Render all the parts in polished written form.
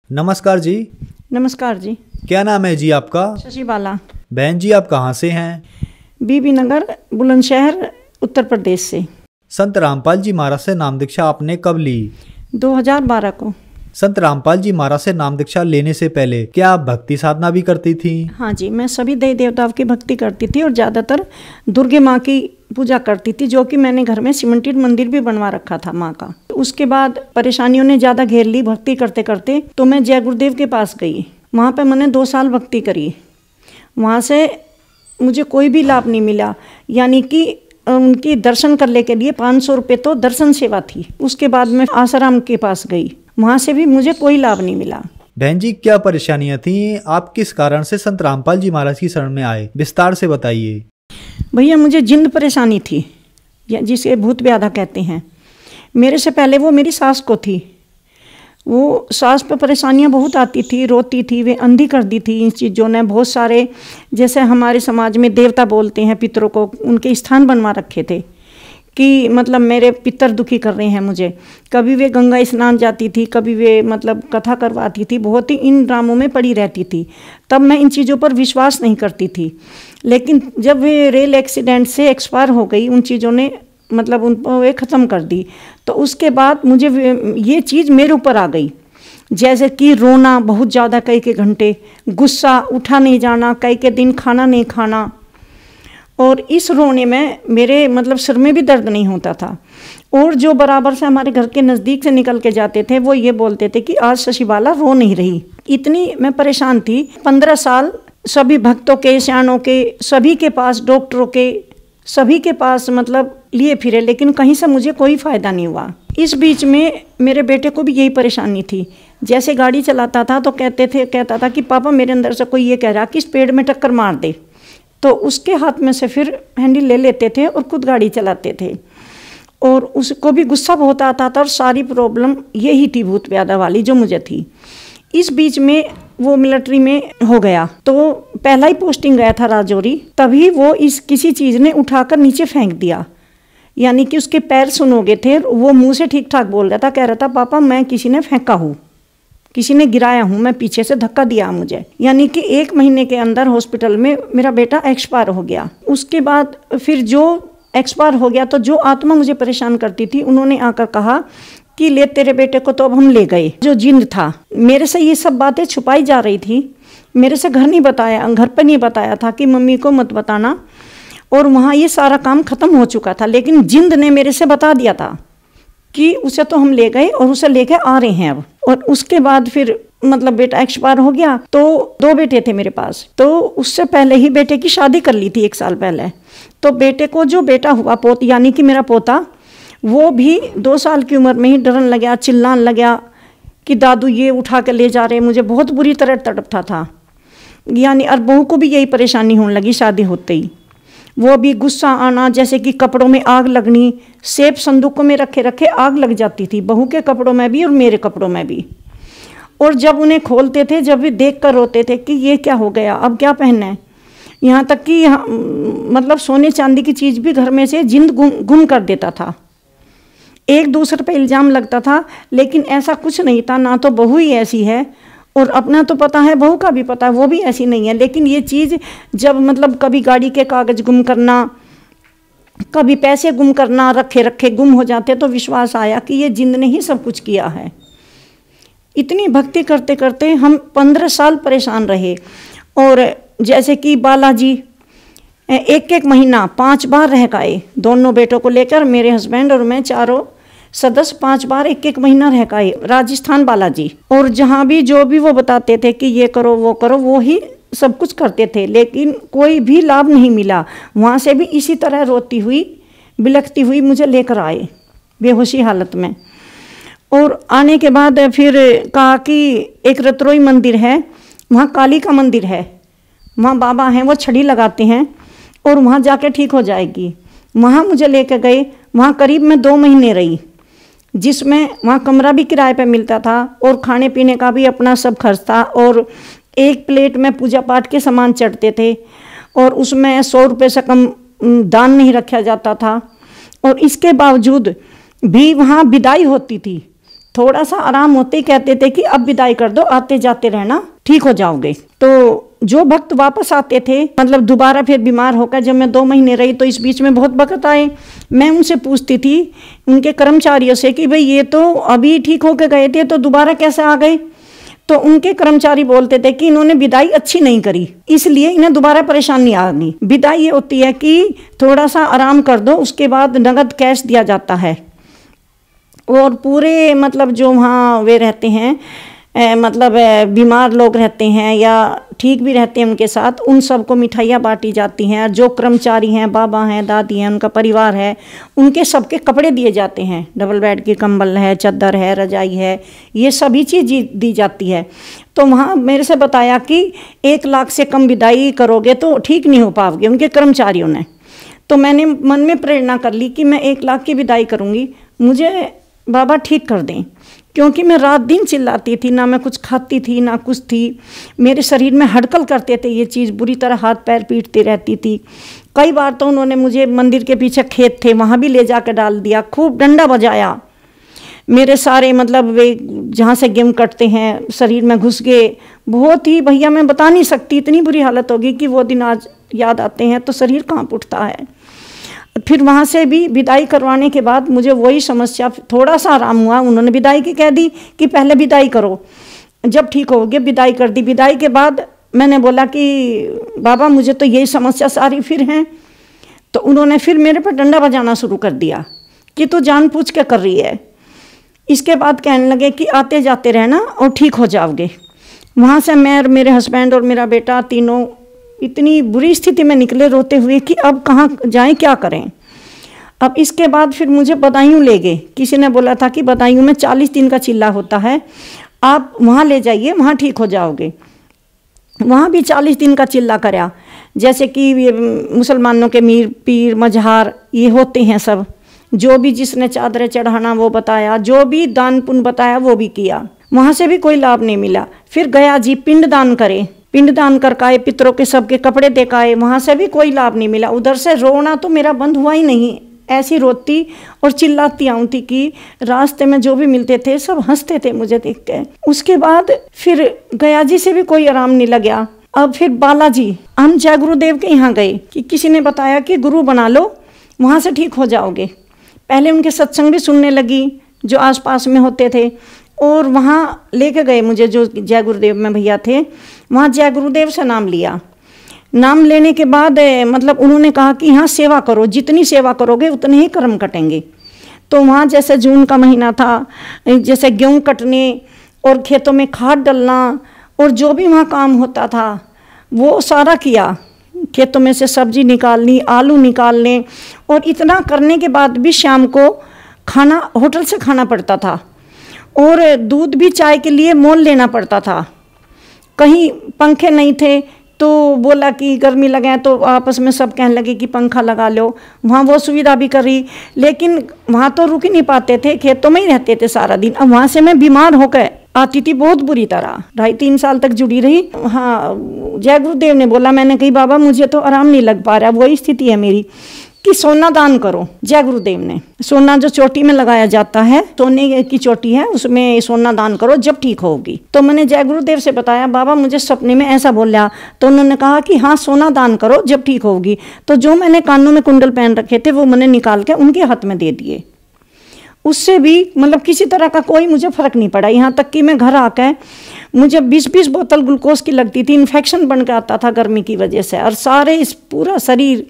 नमस्कार जी। नमस्कार जी। क्या नाम है जी आपका? शशि बाला। बहन जी, आप कहाँ से हैं? बीबी नगर, बुलंदशहर, उत्तर प्रदेश से। संत रामपाल जी महाराज से नाम दीक्षा आपने कब ली? 2012 को। संत रामपाल जी महाराज से नाम दीक्षा लेने से पहले क्या आप भक्ति साधना भी करती थी? हाँ जी, मैं सभी देवी देवताओं की भक्ति करती थी और ज़्यादातर दुर्गे माँ की पूजा करती थी, जो कि मैंने घर में सीमेंटेड मंदिर भी बनवा रखा था माँ का। उसके बाद परेशानियों ने ज़्यादा घेर ली भक्ति करते करते, तो मैं जय गुरुदेव के पास गई। वहाँ पर मैंने 2 साल भक्ति करी। वहाँ से मुझे कोई भी लाभ नहीं मिला, यानी कि उनकी दर्शन करने के लिए 500 रुपये तो दर्शन सेवा थी। उसके बाद मैं आसाराम के पास गई, वहाँ से भी मुझे कोई लाभ नहीं मिला। बहन जी, क्या परेशानियां थी? आप किस कारण से संत रामपाल जी महाराज की शरण में आए, विस्तार से बताइए। भैया, मुझे जिंद परेशानी थी, जिसे भूत व्याधा कहते हैं। मेरे से पहले वो मेरी सास को थी। वो सास पे परेशानियां बहुत आती थी, रोती थी, वे अंधी कर दी थी इन चीज़ों ने। बहुत सारे, जैसे हमारे समाज में देवता बोलते हैं पितरों को, उनके स्थान बनवा रखे थे कि मतलब मेरे पितर दुखी कर रहे हैं मुझे। कभी वे गंगा स्नान जाती थी, कभी वे मतलब कथा करवाती थी, बहुत ही इन ड्रामों में पड़ी रहती थी। तब मैं इन चीज़ों पर विश्वास नहीं करती थी, लेकिन जब वे रेल एक्सीडेंट से एक्सपायर हो गई, उन चीज़ों ने मतलब उनको वे ख़त्म कर दी। तो उसके बाद मुझे ये चीज़ मेरे ऊपर आ गई, जैसे कि रोना बहुत ज़्यादा, कई के घंटे, गुस्सा, उठा नहीं जाना, कई के दिन खाना नहीं खाना। और इस रोने में मेरे मतलब सिर में भी दर्द नहीं होता था। और जो बराबर से हमारे घर के नज़दीक से निकल के जाते थे, वो ये बोलते थे कि आज शशि बाला रो नहीं रही। इतनी मैं परेशान थी। 15 साल सभी भक्तों के, सियानों के, सभी के पास, डॉक्टरों के, सभी के पास मतलब लिए फिरे, लेकिन कहीं से मुझे कोई फ़ायदा नहीं हुआ। इस बीच में मेरे बेटे को भी यही परेशानी थी। जैसे गाड़ी चलाता था तो कहता था कि पापा, मेरे अंदर से कोई ये कह रहा कि इस पेड़ में टक्कर मार दे। तो उसके हाथ में से फिर हैंडल ले लेते थे और खुद गाड़ी चलाते थे। और उसको भी गुस्सा बहुत आता था। और सारी प्रॉब्लम यही थी भूत व्याधा वाली जो मुझे थी। इस बीच में वो मिलिट्री में हो गया, तो पहला ही पोस्टिंग गया था राजौरी। तभी वो इस किसी चीज़ ने उठाकर नीचे फेंक दिया, यानी कि उसके पैर सुन हो गए थे। वो मुंह से ठीक ठाक बोल रहा था, कह रहा था पापा मैं किसी ने फेंका हूँ, किसी ने गिराया हूँ, मैं पीछे से धक्का दिया मुझे। यानी कि 1 महीने के अंदर हॉस्पिटल में मेरा बेटा एक्सपायर हो गया। उसके बाद फिर जो एक्सपायर हो गया, तो जो आत्मा मुझे परेशान करती थी, उन्होंने आकर कहा कि ले तेरे बेटे को तो अब हम ले गए। जो जिन्न था, मेरे से ये सब बातें छुपाई जा रही थी। मेरे से घर पर नहीं बताया था कि मम्मी को मत बताना। और वहाँ ये सारा काम ख़त्म हो चुका था, लेकिन जिंद ने मेरे से बता दिया था कि उसे तो हम ले गए और उसे लेके आ रहे हैं अब। और उसके बाद फिर मतलब बेटा एक्सपायर हो गया। तो 2 बेटे थे मेरे पास, तो उससे पहले ही बेटे की शादी कर ली थी 1 साल पहले। तो बेटे को जो बेटा हुआ, यानी कि मेरा पोता, वो भी 2 साल की उम्र में ही डरने लगा, चिल्लाने लगा कि दादू ये उठा के ले जा रहे। मुझे बहुत बुरी तरह तड़पता था। यानी और बहू को भी यही परेशानी होने लगी शादी होते ही। वो भी गुस्सा आना, जैसे कि कपड़ों में आग लगनी। सेब संदूकों में रखे रखे आग लग जाती थी, बहू के कपड़ों में भी और मेरे कपड़ों में भी। और जब उन्हें खोलते थे, जब भी देख कर रोते थे कि ये क्या हो गया, अब क्या पहनना है। यहाँ तक कि मतलब सोने चांदी की चीज़ भी घर में से जिंद गुम कर देता था। एक दूसरे पे इल्ज़ाम लगता था, लेकिन ऐसा कुछ नहीं था। ना तो बहू ही ऐसी है, और अपना तो पता है, बहू का भी पता है, वो भी ऐसी नहीं है। लेकिन ये चीज़ जब मतलब कभी गाड़ी के कागज़ गुम करना, कभी पैसे गुम करना, रखे रखे गुम हो जाते, तो विश्वास आया कि ये जिंद ने ही सब कुछ किया है। इतनी भक्ति करते करते हम 15 साल परेशान रहे। और जैसे कि बालाजी 1 महीना 5 बार रह गए, दोनों बेटों को लेकर, मेरे हस्बैंड और मैं, चारों सदस्य 5 बार 1 महीना रह गए राजस्थान बालाजी। और जहाँ भी जो भी वो बताते थे कि ये करो वो करो, वो ही सब कुछ करते थे, लेकिन कोई भी लाभ नहीं मिला। वहाँ से भी इसी तरह रोती हुई, बिलखती हुई मुझे लेकर आए बेहोशी हालत में। और आने के बाद फिर कहा कि एक रतरोई मंदिर है, वहाँ काली का मंदिर है, वहाँ बाबा हैं, वो छड़ी लगाते हैं और वहाँ जाके ठीक हो जाएगी। वहाँ मुझे लेकर गए। वहाँ करीब मैं 2 महीने रही, जिसमें वहाँ कमरा भी किराए पे मिलता था और खाने पीने का भी अपना सब खर्च था। और 1 प्लेट में पूजा पाठ के सामान चढ़ते थे, और उसमें 100 रुपये से कम दान नहीं रखा जाता था। और इसके बावजूद भी वहाँ विदाई होती थी, थोड़ा सा आराम होते ही कहते थे कि अब विदाई कर दो, आते जाते रहना, ठीक हो जाओगे। तो जो भक्त वापस आते थे, मतलब दोबारा फिर बीमार होकर, जब मैं 2 महीने रही तो इस बीच में बहुत भक्त आए। मैं उनसे पूछती थी उनके कर्मचारियों से कि भाई ये तो अभी ठीक होकर गए थे तो दोबारा कैसे आ गए। तो उनके कर्मचारी बोलते थे कि इन्होंने विदाई अच्छी नहीं करी, इसलिए इन्हें दोबारा परेशानी आ गई। विदाई ये होती है कि थोड़ा सा आराम कर दो, उसके बाद नगद कैश दिया जाता है। और पूरे मतलब जो वहाँ वे रहते हैं, मतलब बीमार लोग रहते हैं या ठीक भी रहते हैं, उनके साथ उन सबको मिठाइयाँ बांटी जाती हैं। जो कर्मचारी हैं, बाबा हैं, दादी हैं, उनका परिवार है, उनके सबके कपड़े दिए जाते हैं। डबल बेड की कंबल है, चादर है, रजाई है, ये सभी चीज़ दी जाती है। तो वहाँ मेरे से बताया कि 1 लाख से कम विदाई करोगे तो ठीक नहीं हो पाओगे, उनके कर्मचारियों ने। तो मैंने मन में प्रेरणा कर ली कि मैं 1 लाख की विदाई करूँगी, मुझे बाबा ठीक कर दें। क्योंकि मैं रात दिन चिल्लाती थी, ना मैं कुछ खाती थी ना कुछ थी, मेरे शरीर में हड़कल करते थे ये चीज़, बुरी तरह हाथ पैर पीटती रहती थी। कई बार तो उन्होंने मुझे मंदिर के पीछे खेत थे वहाँ भी ले जाकर डाल दिया, खूब डंडा बजाया। मेरे सारे मतलब वे जहाँ से गेहूं कटते हैं शरीर में घुस गए। बहुत ही भैया मैं बता नहीं सकती, इतनी बुरी हालत होगी कि वो दिन आज याद आते हैं तो शरीर कांप उठता है। फिर वहाँ से भी विदाई करवाने के बाद मुझे वही समस्या, थोड़ा सा आराम हुआ। उन्होंने विदाई की कह दी कि पहले विदाई करो, जब ठीक होगे विदाई कर दी। विदाई के बाद मैंने बोला कि बाबा मुझे तो यही समस्या सारी फिर हैं। तो उन्होंने फिर मेरे पर डंडा बजाना शुरू कर दिया कि तू जानबूझ के कर रही है। इसके बाद कहने लगे कि आते जाते रहना और ठीक हो जाओगे। वहाँ से मैं और मेरे हस्बैंड और मेरा बेटा तीनों इतनी बुरी स्थिति में निकले रोते हुए कि अब कहाँ जाएं, क्या करें। अब इसके बाद फिर मुझे बदायूं ले गए। किसी ने बोला था कि बदायूं में 40 दिन का चिल्ला होता है, आप वहाँ ले जाइए, वहाँ ठीक हो जाओगे। वहाँ भी 40 दिन का चिल्ला कराया। जैसे कि ये मुसलमानों के मीर पीर मजहार ये होते हैं सब, जो भी जिसने चादरें चढ़ाना वो बताया, जो भी दान पुण्य बताया वो भी किया। वहाँ से भी कोई लाभ नहीं मिला। फिर गया जी पिंड दान करे, पिंड दान कर आए, पितरों के सबके कपड़े देखाए, वहाँ से भी कोई लाभ नहीं मिला। उधर से रोना तो मेरा बंद हुआ ही नहीं, ऐसी रोती और चिल्लाती आऊँ थी कि रास्ते में जो भी मिलते थे सब हंसते थे मुझे देख के। उसके बाद फिर गया जी से भी कोई आराम नहीं लगा। अब फिर बालाजी, हम जय गुरुदेव के यहाँ गए कि किसी ने बताया कि गुरु बना लो, वहाँ से ठीक हो जाओगे। पहले उनके सत्संग भी सुनने लगी जो आसपास में होते थे, और वहाँ लेके गए मुझे, जो जय गुरुदेव में भैया थे, वहाँ जय गुरुदेव से नाम लिया। नाम लेने के बाद मतलब उन्होंने कहा कि यहाँ सेवा करो, जितनी सेवा करोगे उतने ही कर्म कटेंगे। तो वहाँ जैसे जून का महीना था, जैसे गेहूँ कटने और खेतों में खाद डालना और जो भी वहाँ काम होता था वो सारा किया। खेतों में से सब्जी निकालनी, आलू निकालने, और इतना करने के बाद भी शाम को खाना होटल से खाना पड़ता था, और दूध भी चाय के लिए मोल लेना पड़ता था। कहीं पंखे नहीं थे तो बोला कि गर्मी लगे तो आपस में सब कहने लगे कि पंखा लगा लो, वहाँ वो सुविधा भी करी। लेकिन वहाँ तो रुक ही नहीं पाते थे, खेतों में ही रहते थे सारा दिन। अब वहाँ से मैं बीमार होकर आती थी बहुत बुरी तरह, 2.5-3 साल तक जुड़ी रही। हाँ, जय गुरुदेव ने बोला, मैंने कही बाबा मुझे तो आराम नहीं लग पा रहा, वही स्थिति है मेरी, कि सोना दान करो। जय गुरुदेव ने सोना जो चोटी में लगाया जाता है, सोने की चोटी है, उसमें सोना दान करो जब ठीक होगी। तो मैंने जय गुरुदेव से बताया, बाबा मुझे सपने में ऐसा बोला। तो उन्होंने कहा कि हाँ सोना दान करो जब ठीक होगी। तो जो मैंने कानों में कुंडल पहन रखे थे वो मैंने निकाल के उनके हाथ में दे दिए। उससे भी मतलब किसी तरह का कोई मुझे फर्क नहीं पड़ा। यहाँ तक कि मैं घर आकर मुझे 20-20 बोतल ग्लूकोज की लगती थी, इन्फेक्शन बन के आता था गर्मी की वजह से, और सारे इस पूरा शरीर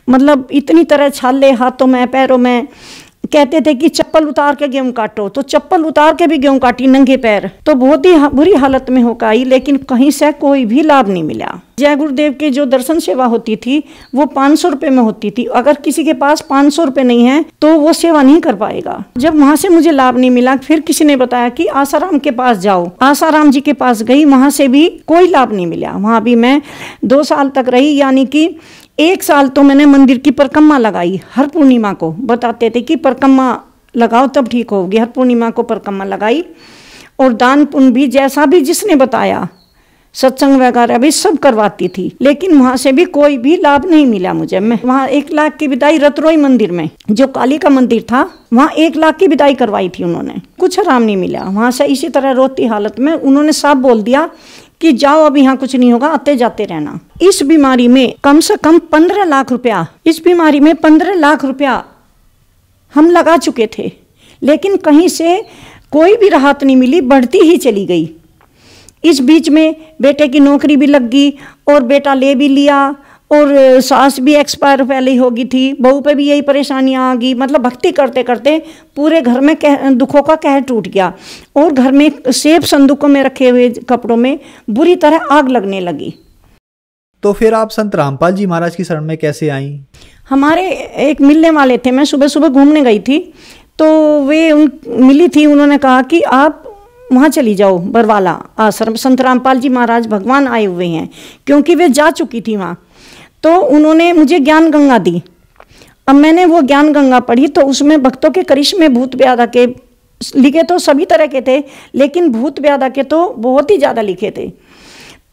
मतलब इतनी तरह छाले हाथों में पैरों में। कहते थे कि चप्पल उतार के गेहूं काटो, तो चप्पल उतार के भी गेहूं काटी नंगे पैर। तो बहुत ही बुरी हालत में होकर आई, लेकिन कहीं से कोई भी लाभ नहीं मिला। जय गुरुदेव की जो दर्शन सेवा होती थी वो 500 रुपये में होती थी। अगर किसी के पास 500 रुपये नहीं है तो वो सेवा नहीं कर पाएगा। जब वहां से मुझे लाभ नहीं मिला, फिर किसी ने बताया कि आसाराम के पास जाओ। आसाराम जी के पास गई, वहां से भी कोई लाभ नहीं मिला। वहां भी मैं 2 साल तक रही, यानी कि 1 साल तो मैंने मंदिर की परिक्रमा लगाई। हर पूर्णिमा को बताते थे कि परिक्रमा लगाओ तब ठीक होगी। हर पूर्णिमा को परिक्रमा लगाई, और दान पुण्य भी जैसा भी जिसने बताया सत्संग वगैरह भी सब करवाती थी, लेकिन वहां से भी कोई भी लाभ नहीं मिला मुझे। मैं वहां 1 लाख की विदाई रतरोई मंदिर में, जो काली का मंदिर था, वहां 1 लाख की विदाई करवाई थी उन्होंने, कुछ आराम नहीं मिला। वहां से इसी तरह रोती हालत में उन्होंने साफ बोल दिया कि जाओ अब यहाँ कुछ नहीं होगा, आते जाते रहना। इस बीमारी में कम से कम 15 लाख रुपया, इस बीमारी में 15 लाख रुपया हम लगा चुके थे, लेकिन कहीं से कोई भी राहत नहीं मिली, बढ़ती ही चली गई। इस बीच में बेटे की नौकरी भी लग गई और बेटा ले भी लिया, और सास भी एक्सपायर पहले ही हो गई थी, बहू पे भी यही परेशानियां आ गई। मतलब भक्ति करते करते पूरे घर में दुखों का कहर टूट गया, और घर में सेब संदूकों में रखे हुए कपड़ों में बुरी तरह आग लगने लगी। तो फिर आप संत रामपाल जी महाराज की शरण में कैसे आई? हमारे एक मिलने वाले थे, मैं सुबह सुबह घूमने गई थी, तो वे मिली थी। उन्होंने कहा कि आप वहाँ चली जाओ, बरवाला आश्रम, संत रामपाल जी महाराज भगवान आए हुए हैं, क्योंकि वे जा चुकी थी वहाँ। तो उन्होंने मुझे ज्ञान गंगा दी। अब मैंने वो ज्ञान गंगा पढ़ी, तो उसमें भक्तों के करिश्मे भूत व्याधा के लिखे तो सभी तरह के थे, लेकिन भूत व्याधा के तो बहुत ही ज़्यादा लिखे थे।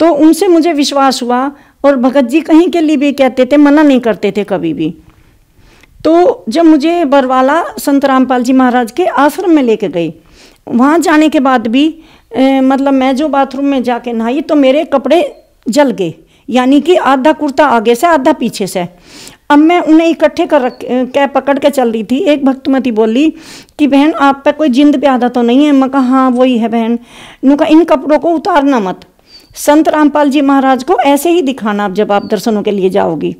तो उनसे मुझे विश्वास हुआ, और भगत जी कहीं के लिए भी कहते थे, मना नहीं करते थे कभी भी। तो जब मुझे बरवाला संत रामपाल जी महाराज के आश्रम में लेके गए, वहाँ जाने के बाद भी मतलब मैं जो बाथरूम में जाके नहाई तो मेरे कपड़े जल गए, यानी कि आधा कुर्ता आगे से आधा पीछे से। अब मैं उन्हें इकट्ठे कर पकड़ के चल रही थी। एक भक्तमती बोली कि बहन आप पे कोई जिंद प्यादा तो नहीं है? मैं कहा हाँ वही है बहन। उन्होंने कहा इन कपड़ों को उतारना मत, संत रामपाल जी महाराज को ऐसे ही दिखाना जब आप दर्शनों के लिए जाओगी।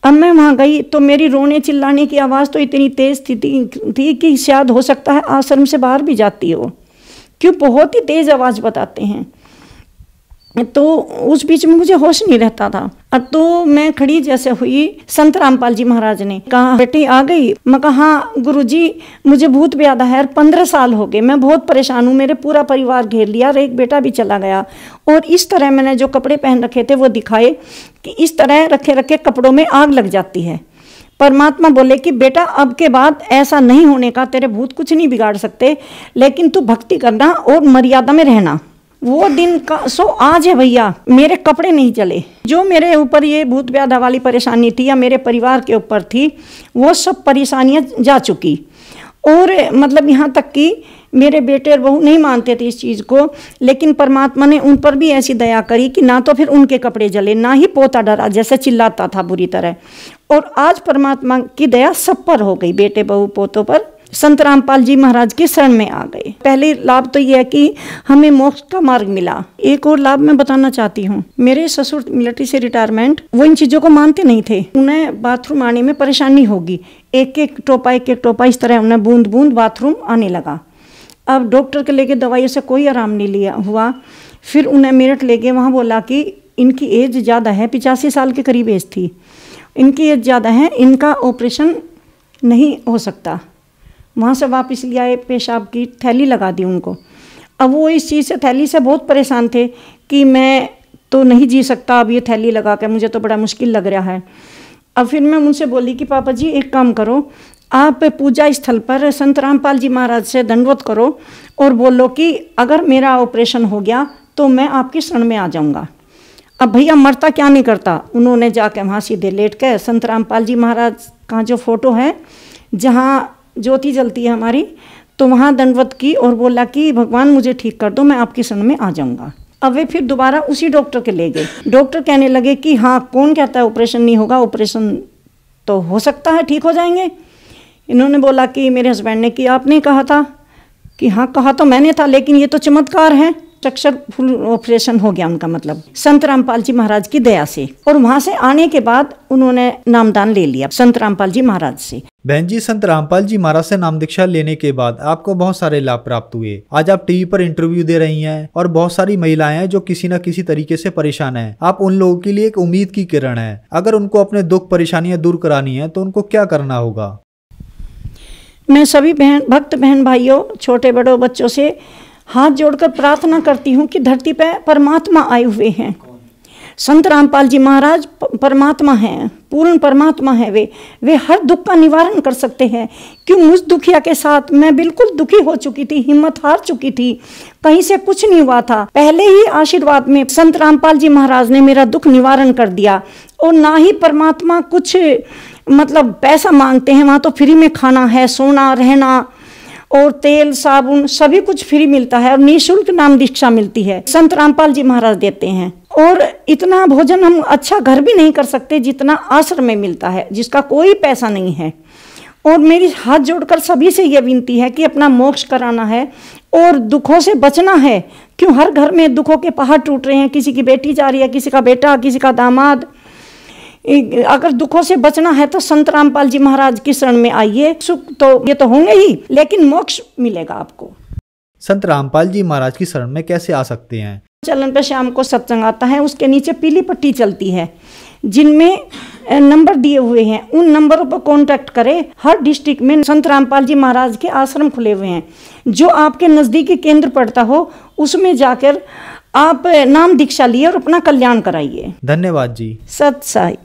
अब मैं वहाँ गई तो मेरी रोने चिल्लाने की आवाज़ तो इतनी तेज़ थी कि शायद हो सकता है आश्रम से बाहर भी जाती हो, क्यों बहुत ही तेज़ आवाज़ बताते हैं। तो उस बीच में मुझे होश नहीं रहता था। अब तो मैं खड़ी जैसे हुई, संत रामपाल जी महाराज ने कहा बेटी आ गई? मैं कहा हाँ गुरुजी, मुझे भूत व्याधा है, 15 साल हो गए, मैं बहुत परेशान हूँ, मेरे पूरा परिवार घेर लिया और एक बेटा भी चला गया। और इस तरह मैंने जो कपड़े पहन रखे थे वो दिखाए कि इस तरह रखे रखे कपड़ों में आग लग जाती है। परमात्मा बोले कि बेटा अब के बाद ऐसा नहीं होने का, तेरे भूत कुछ नहीं बिगाड़ सकते, लेकिन तू भक्ति करना और मर्यादा में रहना। वो दिन का सो आज है भैया, मेरे कपड़े नहीं चले। जो मेरे ऊपर ये भूत व्याधा वाली परेशानी थी या मेरे परिवार के ऊपर थी, वो सब परेशानियां जा चुकी। और मतलब यहाँ तक कि मेरे बेटे और बहू नहीं मानते थे इस चीज़ को, लेकिन परमात्मा ने उन पर भी ऐसी दया करी कि ना तो फिर उनके कपड़े जले, ना ही पोता डरा जैसे चिल्लाता था बुरी तरह। और आज परमात्मा की दया सब पर हो गई, बेटे बहू पोतों पर। संत रामपाल जी महाराज की शरण में आ गए। पहले लाभ तो यह है कि हमें मोक्ष का मार्ग मिला। एक और लाभ मैं बताना चाहती हूँ। मेरे ससुर मिलिट्री से रिटायरमेंट, वो इन चीज़ों को मानते नहीं थे। उन्हें बाथरूम आने में परेशानी होगी, एक एक टोपा इस तरह उन्हें बूंद बूंद बाथरूम आने लगा। अब डॉक्टर के लेके दवाइयों से कोई आराम नहीं लिया हुआ। फिर उन्हें मेरठ ले गए, वहाँ बोला कि इनकी एज ज़्यादा है, 85 साल के करीब एज थी, इनकी एज ज़्यादा है, इनका ऑपरेशन नहीं हो सकता। वहाँ से वापस ले आए, पेशाब की थैली लगा दी उनको। अब वो इस चीज़ से, थैली से बहुत परेशान थे कि मैं तो नहीं जी सकता अब ये थैली लगा के, मुझे तो बड़ा मुश्किल लग रहा है। अब फिर मैं उनसे बोली कि पापा जी एक काम करो, आप पूजा स्थल पर संत रामपाल जी महाराज से दंडवत करो और बोलो कि अगर मेरा ऑपरेशन हो गया तो मैं आपकी शरण में आ जाऊँगा। अब भैया मरता क्या नहीं करता। उन्होंने जाके वहाँ सीधे लेट के संत रामपाल जी महाराज का जो फोटो है जहाँ ज्योति जलती है हमारी, तो वहाँ दंडवत की और बोला कि भगवान मुझे ठीक कर दो, मैं आपकी शरण में आ जाऊँगा। अब वे फिर दोबारा उसी डॉक्टर के ले गए। डॉक्टर कहने लगे कि हाँ कौन कहता है ऑपरेशन नहीं होगा, ऑपरेशन तो हो सकता है, ठीक हो जाएंगे। इन्होंने बोला कि मेरे हस्बैंड ने कि आपने कहा था कि हाँ कहा तो मैंने था, लेकिन ये तो चमत्कार है। सक्सेसफुल ऑपरेशन हो गया उनका, मतलब संत रामपाल जी महाराज की दया से। और वहाँ से आने के बाद उन्होंने नामदान ले लिया संत रामपाल जी महाराज से। बहन जी, संत रामपाल जी महाराज से नाम दीक्षा लेने के बाद आपको बहुत सारे लाभ प्राप्त हुए। आज आप टीवी पर इंटरव्यू दे रही हैं और बहुत सारी महिलाएं हैं जो किसी न किसी तरीके से परेशान हैं। आप उन लोगों के लिए एक उम्मीद की किरण है। अगर उनको अपने दुख परेशानियां दूर करानी है तो उनको क्या करना होगा? मैं सभी भक्त बहन भाइयों, छोटे बड़ों बच्चों से हाथ जोड़कर प्रार्थना करती हूँ कि धरती पर परमात्मा आए हुए हैं, संत रामपाल जी महाराज परमात्मा हैं, पूर्ण परमात्मा है। वे हर दुख का निवारण कर सकते हैं। क्यों मुझ दुखिया के साथ मैं बिल्कुल दुखी हो चुकी थी, हिम्मत हार चुकी थी, कहीं से कुछ नहीं हुआ था। पहले ही आशीर्वाद में संत रामपाल जी महाराज ने मेरा दुख निवारण कर दिया। और ना ही परमात्मा कुछ मतलब पैसा मांगते हैं, वहाँ तो फ्री में खाना है, सोना, रहना और तेल साबुन सभी कुछ फ्री मिलता है और निःशुल्क नाम दीक्षा मिलती है, संत रामपाल जी महाराज देते हैं। और इतना भोजन हम अच्छा घर भी नहीं कर सकते जितना आश्रम में मिलता है, जिसका कोई पैसा नहीं है। और मेरी हाथ जोड़कर सभी से यह विनती है कि अपना मोक्ष कराना है और दुखों से बचना है। क्यों हर घर में दुखों के पहाड़ टूट रहे हैं, किसी की बेटी जा रही है, किसी का बेटा, किसी का दामाद। अगर दुखों से बचना है तो संत रामपाल जी महाराज की शरण में आइए। सुख तो ये तो होंगे ही, लेकिन मोक्ष मिलेगा आपको। संत रामपाल जी महाराज की शरण में कैसे आ सकते हैं? चलन पे शाम को सत्संग आता है, उसके नीचे पीली पट्टी चलती है जिनमें नंबर दिए हुए हैं। उन नंबरों पर कांटेक्ट करें। हर डिस्ट्रिक्ट में संत रामपाल जी महाराज के आश्रम खुले हुए हैं। जो आपके नज़दीकी केंद्र पड़ता हो उसमें जाकर आप नाम दीक्षा लिए और अपना कल्याण कराइए। धन्यवाद जी। सत साई।